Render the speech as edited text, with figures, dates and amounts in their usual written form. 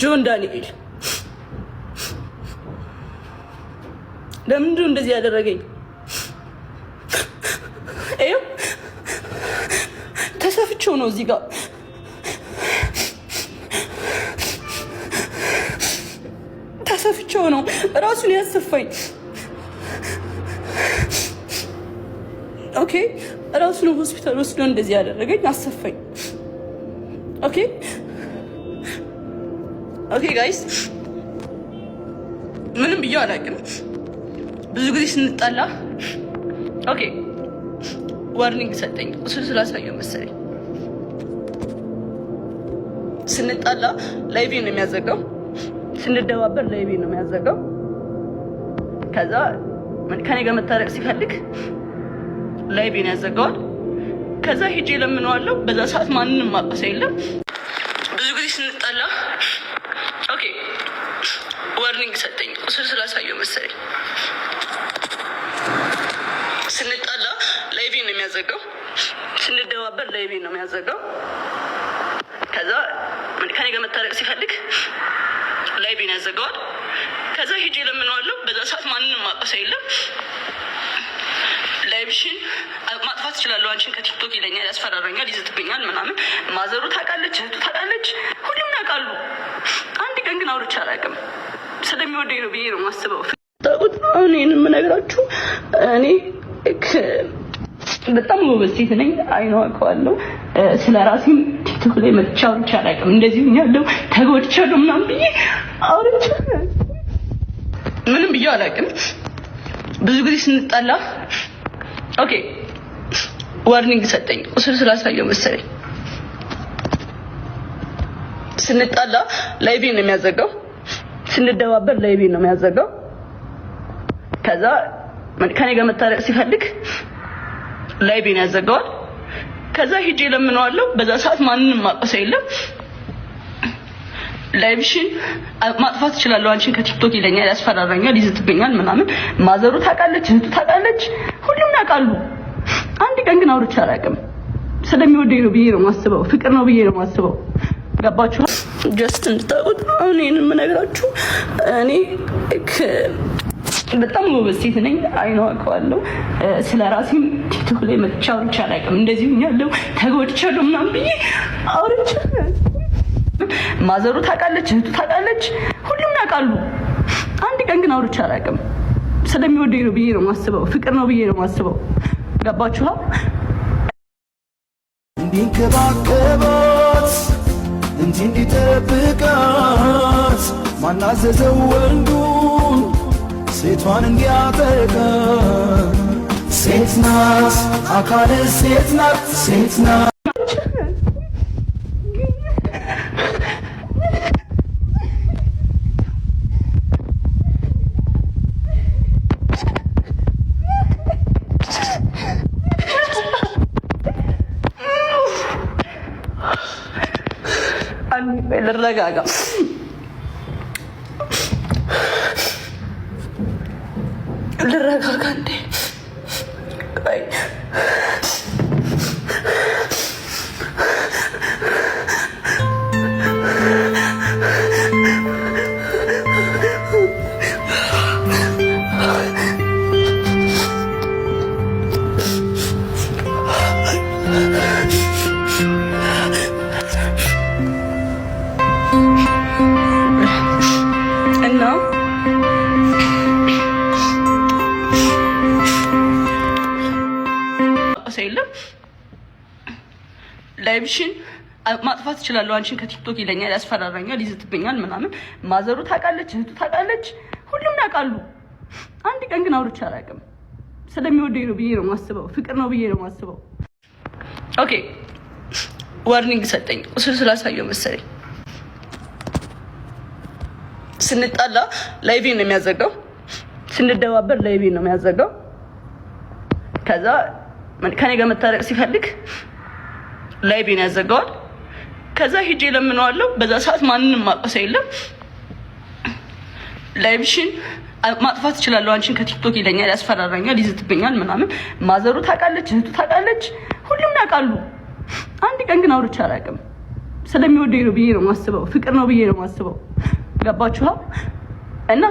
ጆን ዳንኤል ለምንድነው እንደዚህ ያደረገኝ? ተሰፍቼው ነው እዚህ ጋር ተሰፍቼው ነው ራሱን ያሰፋኝ። ኦኬ ራሱን ሆስፒታል ወስዶ እንደዚህ ያደረገኝ አሰፋኝ። ኦኬ ጋይስ ምንም ብዬ አላውቅም። ብዙ ጊዜ ስንጣላ ዋርኒንግ ሰጠኝ። እሱን ስላሳየው መሰለኝ ስንጣላ ላይቬ ነው የሚያዘጋው፣ ስንደባበር ላይቬ ነው የሚያዘጋው። ከዛ ከኔ ጋር መታረቅ ሲፈልግ ላይቬ ነው ያዘጋዋል። ከዛ ሄጄ ለምነዋለሁ። በዛ ሰዓት ማንንም ማቀሰ የለም። ብዙ ጊዜ ስንጣላ ዋርኒንግ ሰጠኝ። እሱን ስላሳየው መሰለኝ ስንጣላ ላይቬ ነው የሚያዘጋው፣ ስንደባበር ላይቬ ነው የሚያዘጋው። ከዛ ከኔ ጋር መታረቅ ሲፈልግ ላይቬ ነው ያዘጋዋል። ከዛ ሄጄ ለምነዋለሁ። በዛ ሰዓት ማንንም ማቀሰ የለም። ላይቭሽን ማጥፋት እችላለሁ አንቺን ከቲክቶክ ይለኛል፣ ያስፈራራኛል፣ ይዝትብኛል ምናምን። ማዘሩ ታውቃለች፣ እህቱ ታውቃለች፣ ሁሉም ያውቃሉ። አንድ ቀን ግን አውርቼ አላውቅም። ስለሚወደኝ ነው ብዬ ነው የማስበው። ታውቁት አሁን ይሄንን የምነግራችሁ እኔ በጣም ጎበዝ ሴት ነኝ። አይኗ አውቀዋለሁ። ስለ ራሴም ቲክቶክ ላይ መጥቼ አውርቼ አላውቅም። እንደዚህ ሆኛለሁ ተጎድቻለሁ ምናምን ብዬ አውርቼ ምንም ብዬ አላውቅም። ብዙ ጊዜ ስንጣላ ዋርኒንግ ሰጠኝ። እሱን ስላሳየው መሰለኝ ስንጣላ ላይቬ ነው የሚያዘጋው፣ ስንደባበር ላይቬ ነው የሚያዘጋው። ከዛ ከኔ ጋር መታረቅ ሲፈልግ ላይቬ ነው ያዘጋዋል። ከዛ ሄጄ ለምነዋለሁ። በዛ ሰዓት ማንንም ማቀሰ የለም። ላይቭሽን ማጥፋት እችላለሁ አንቺን ከቲክቶክ ይለኛል፣ ያስፈራራኛል፣ ይዝትብኛል ምናምን። ማዘሩ ታውቃለች፣ እህቱ ታውቃለች፣ ሁሉም ያውቃሉ። አንድ ቀን ግን አውርቼ አላውቅም። ስለሚወደኝ ነው ብዬ ነው የማስበው። ፍቅር ነው ብዬ ነው የማስበው። ገባችሁ? ጀስት እንድታውቁት አሁን ይሄንን የምነግራችሁ እኔ በጣም ጎበዝ ሴት ነኝ። አይኗ አውቀዋለሁ። ስለ ራሴም ቲክቶክ ላይ መጥቼ አውርቼ አላውቅም። እንደዚህ ሆኛለሁ ተጎድቻለሁ ምናምን ብዬ አውርቼ ማዘሩ ታውቃለች፣ እህቱ ታውቃለች፣ ሁሉም ያውቃሉ። አንድ ቀን ግን አውርቼ አላውቅም። ስለሚወደኝ ነው ብዬ ነው የማስበው። ፍቅር ነው ብዬ ነው የማስበው። ገባችሁ? እንዲንከባከባት እንጂ እንዲጠብቃት ማናዘዘው ወንዱን ሴቷን እንዲያጠቃ። ሴት ናት አካል ሴት ናት ሴት ናት ልረጋጋ። ልረጋጋ እንዴ? ላይቭሽን ማጥፋት እችላለሁ አንቺን ከቲክቶክ ይለኛል፣ ያስፈራራኛል፣ ይዝትብኛል ምናምን። ማዘሩ ታውቃለች፣ እህቱ ታውቃለች፣ ሁሉም ያውቃሉ። አንድ ቀን ግን አውርቼ አላውቅም። ስለሚወደኝ ነው ብዬ ነው የማስበው። ፍቅር ነው ብዬ ነው የማስበው። ዋርኒንግ ሰጠኝ። እሱን ስላሳየው መሰለኝ ስንጣላ ላይቬ ነው የሚያዘጋው፣ ስንደባበር ላይቬ ነው የሚያዘጋው። ከዛ ከኔ ጋር መታረቅ ሲፈልግ ላይቬ ነው ያዘጋዋል። ከዛ ሄጄ ለምነዋለሁ። በዛ ሰዓት ማንንም ማቀሰ የለም። ላይቭሽን ማጥፋት እችላለሁ አንቺን ከቲክቶክ ይለኛል፣ ያስፈራራኛል፣ ይዝትብኛል ምናምን። ማዘሩ ታውቃለች፣ እህቱ ታውቃለች፣ ሁሉም ያውቃሉ። አንድ ቀን ግን አውርቼ አላውቅም። ስለሚወደኝ ነው ብዬ ነው የማስበው። ፍቅር ነው ብዬ ነው የማስበው። ገባችኋ? እና